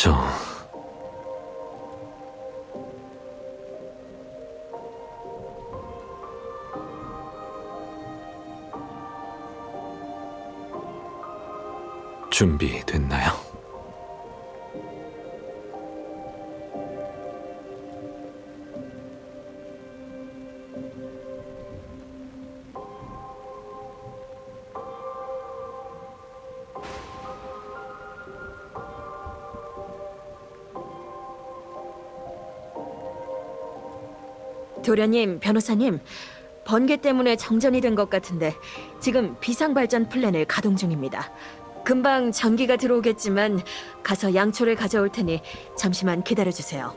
저... 준비됐나요? 도련님, 변호사님, 번개 때문에 정전이 된 것 같은데 지금 비상발전 플랜을 가동 중입니다. 금방 전기가 들어오겠지만 가서 양초를 가져올 테니 잠시만 기다려주세요.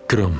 그럼...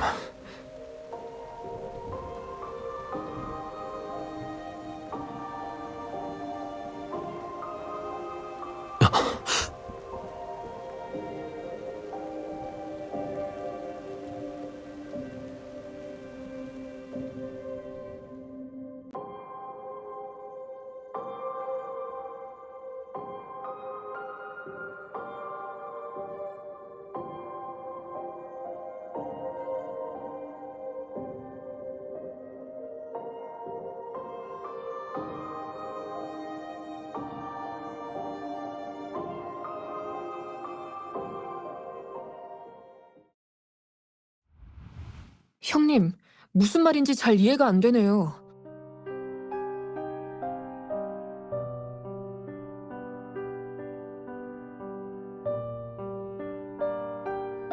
형님, 무슨 말인지 잘 이해가 안 되네요.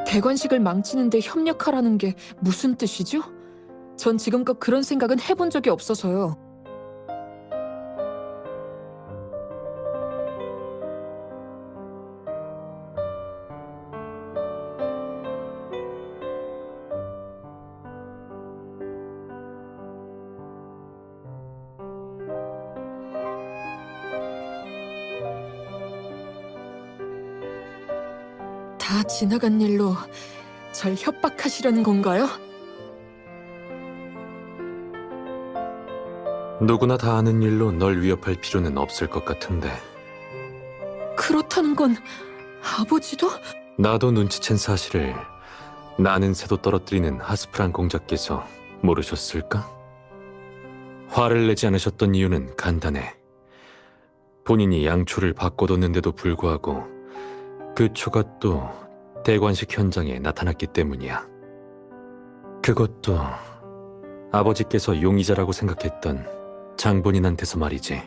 대관식을 망치는데 협력하라는 게 무슨 뜻이죠? 전 지금껏 그런 생각은 해본 적이 없어서요. 다 지나간 일로 절 협박하시려는 건가요? 누구나 다 아는 일로 널 위협할 필요는 없을 것 같은데. 그렇다는 건 아버지도? 나도 눈치챈 사실을 나는 새도 떨어뜨리는 하스프란 공자께서 모르셨을까? 화를 내지 않으셨던 이유는 간단해. 본인이 양초를 바꿔뒀는데도 불구하고 그 초가 또 대관식 현장에 나타났기 때문이야. 그것도 아버지께서 용의자라고 생각했던 장본인한테서 말이지.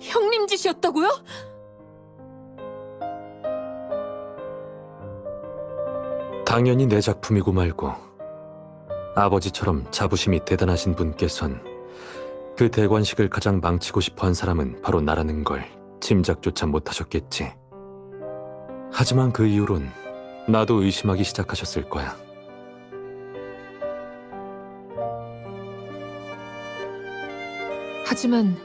형님 짓이었다고요? 당연히 내 작품이고 말고 아버지처럼 자부심이 대단하신 분께선 그 대관식을 가장 망치고 싶어한 사람은 바로 나라는 걸 짐작조차 못하셨겠지. 하지만 그 이후론 나도 의심하기 시작하셨을 거야. 하지만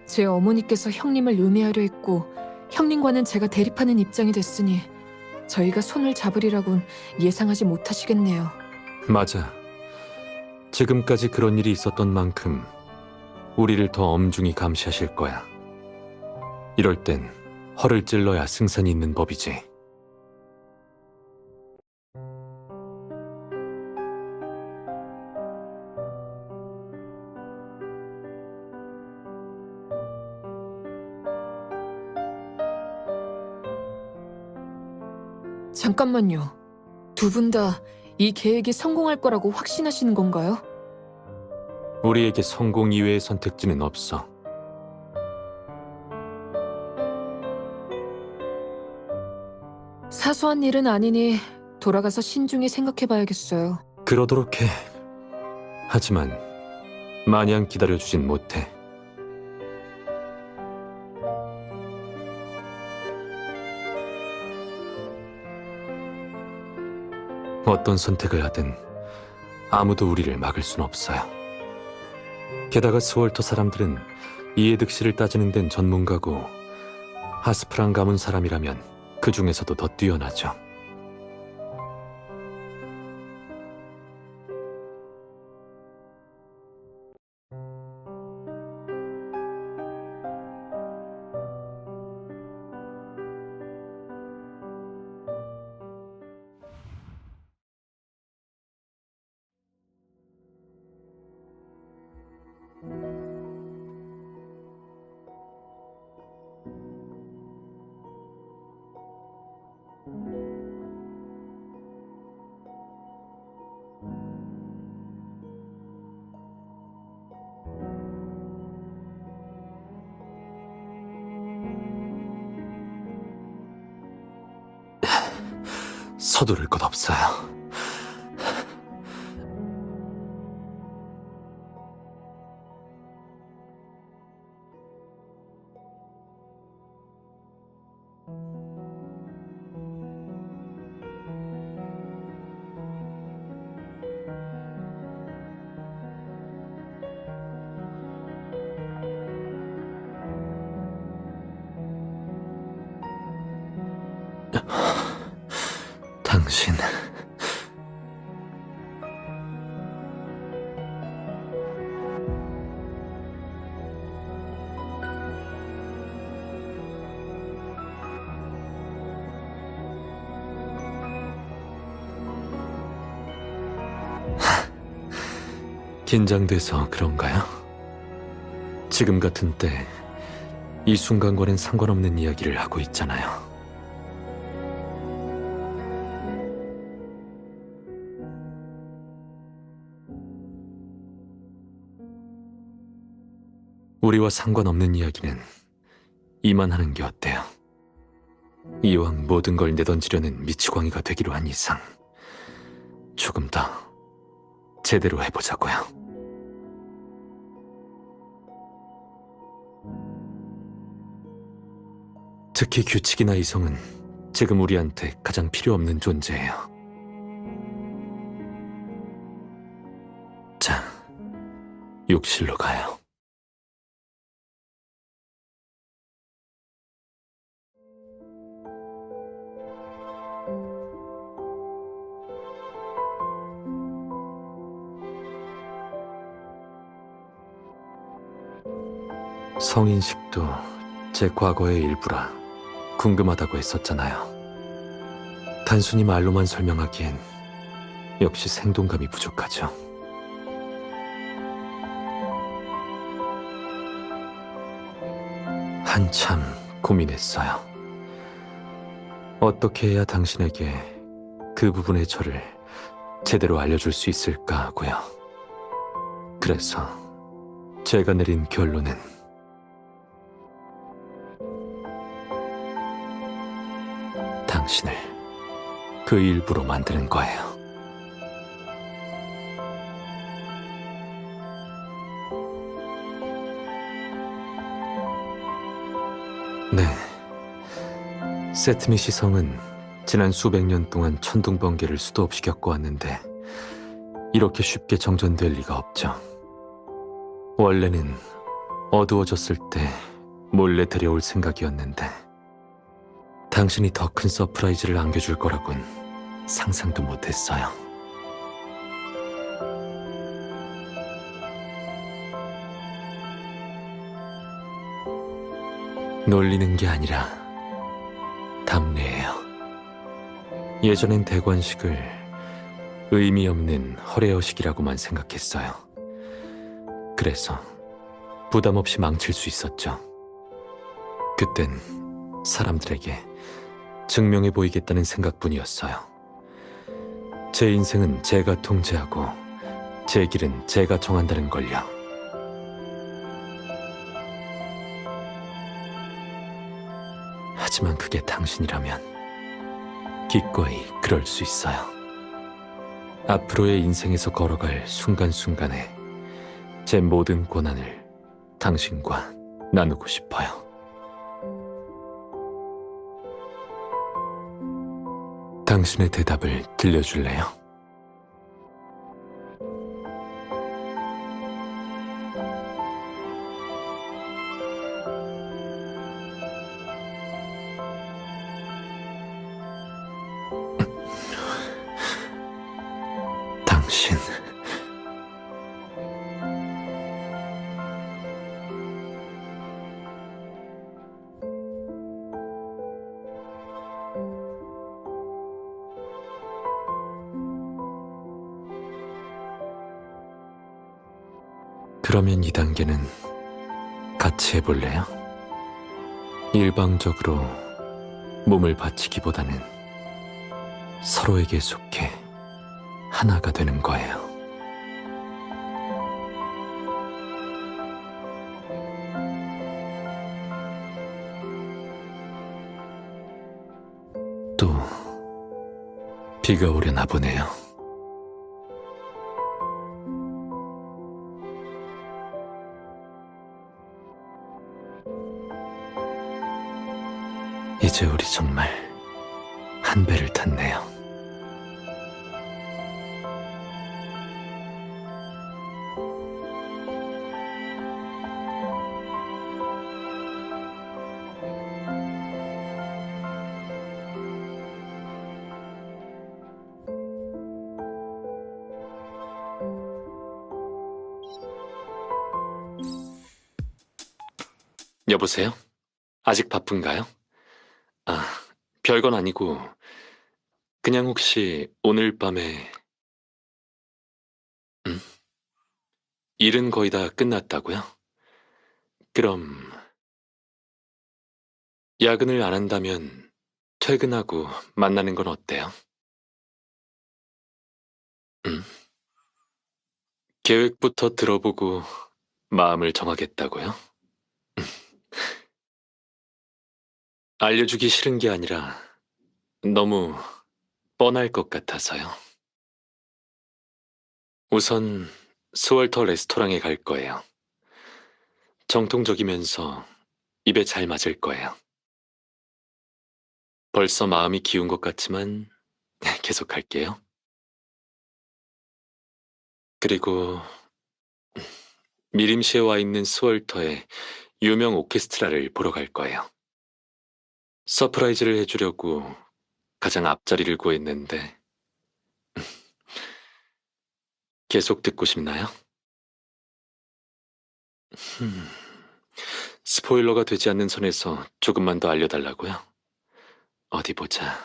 제 어머니께서 형님을 음해하려 했고 형님과는 제가 대립하는 입장이 됐으니 저희가 손을 잡으리라곤 예상하지 못하시겠네요. 맞아. 지금까지 그런 일이 있었던 만큼 우리를 더 엄중히 감시하실 거야. 이럴 땐 허를 찔러야 승산이 있는 법이지. 잠깐만요. 두 분 다 이 계획이 성공할 거라고 확신하시는 건가요? 우리에게 성공 이외의 선택지는 없어. 사소한 일은 아니니 돌아가서 신중히 생각해봐야겠어요. 그러도록 해. 하지만 마냥 기다려주진 못해. 어떤 선택을 하든 아무도 우리를 막을 순 없어요. 게다가 스월터 사람들은 이해득실을 따지는 데는 전문가고 하스프랑 가문 사람이라면 그 중에서도 더 뛰어나죠. 서두를 것 없어요. 당신... 긴장돼서 그런가요? 지금 같은 때 이 순간과는 상관없는 이야기를 하고 있잖아요. 우리와 상관없는 이야기는 이만하는 게 어때요? 이왕 모든 걸 내던지려는 미치광이가 되기로 한 이상 조금 더 제대로 해보자고요. 특히 규칙이나 이성은 지금 우리한테 가장 필요 없는 존재예요. 자, 욕실로 가요. 성인식도 제 과거의 일부라 궁금하다고 했었잖아요. 단순히 말로만 설명하기엔 역시 생동감이 부족하죠. 한참 고민했어요. 어떻게 해야 당신에게 그 부분의 저를 제대로 알려줄 수 있을까 하고요. 그래서 제가 내린 결론은 당신을 그 일부로 만드는 거예요. 네. 세트미 시성은 지난 수백 년 동안 천둥번개를 수도 없이 겪어왔는데 이렇게 쉽게 정전될 리가 없죠. 원래는 어두워졌을 때 몰래 데려올 생각이었는데 당신이 더 큰 서프라이즈를 안겨줄 거라곤 상상도 못했어요. 놀리는 게 아니라 답례예요. 예전엔 대관식을 의미 없는 허례허식이라고만 생각했어요. 그래서 부담 없이 망칠 수 있었죠. 그땐 사람들에게 증명해 보이겠다는 생각뿐이었어요. 제 인생은 제가 통제하고 제 길은 제가 정한다는 걸요. 하지만 그게 당신이라면 기꺼이 그럴 수 있어요. 앞으로의 인생에서 걸어갈 순간순간에 제 모든 권한을 당신과 나누고 싶어요. 당신의 대답을 들려줄래요? 당신 그러면 2단계는 같이 해볼래요? 일방적으로 몸을 바치기보다는 서로에게 속해 하나가 되는 거예요. 또 비가 오려나 보네요. 이제 우리 정말 한 배를 탔네요. 여보세요? 아직 바쁜가요? 아, 별건 아니고 그냥 혹시 오늘 밤에 일은 거의 다 끝났다고요? 그럼 야근을 안 한다면 퇴근하고 만나는 건 어때요? 계획부터 들어보고 마음을 정하겠다고요? 알려주기 싫은 게 아니라 너무 뻔할 것 같아서요. 우선 스월터 레스토랑에 갈 거예요. 정통적이면서 입에 잘 맞을 거예요. 벌써 마음이 기운 것 같지만 계속 할게요. 그리고 미림시에 와 있는 스월터의 유명 오케스트라를 보러 갈 거예요. 서프라이즈를 해주려고 가장 앞자리를 구했는데 계속 듣고 싶나요? 스포일러가 되지 않는 선에서 조금만 더 알려달라고요? 어디 보자.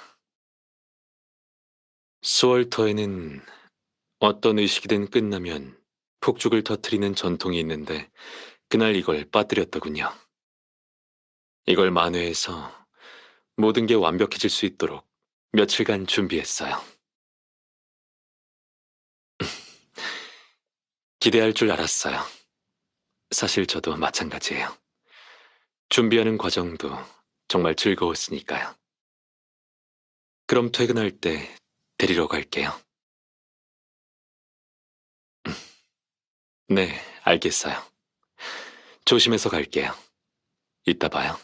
스월터에는 어떤 의식이든 끝나면 폭죽을 터뜨리는 전통이 있는데 그날 이걸 빠뜨렸더군요. 이걸 만회해서 모든 게 완벽해질 수 있도록 며칠간 준비했어요. 기대할 줄 알았어요. 사실 저도 마찬가지예요. 준비하는 과정도 정말 즐거웠으니까요. 그럼 퇴근할 때 데리러 갈게요. 네, 알겠어요. 조심해서 갈게요. 이따 봐요.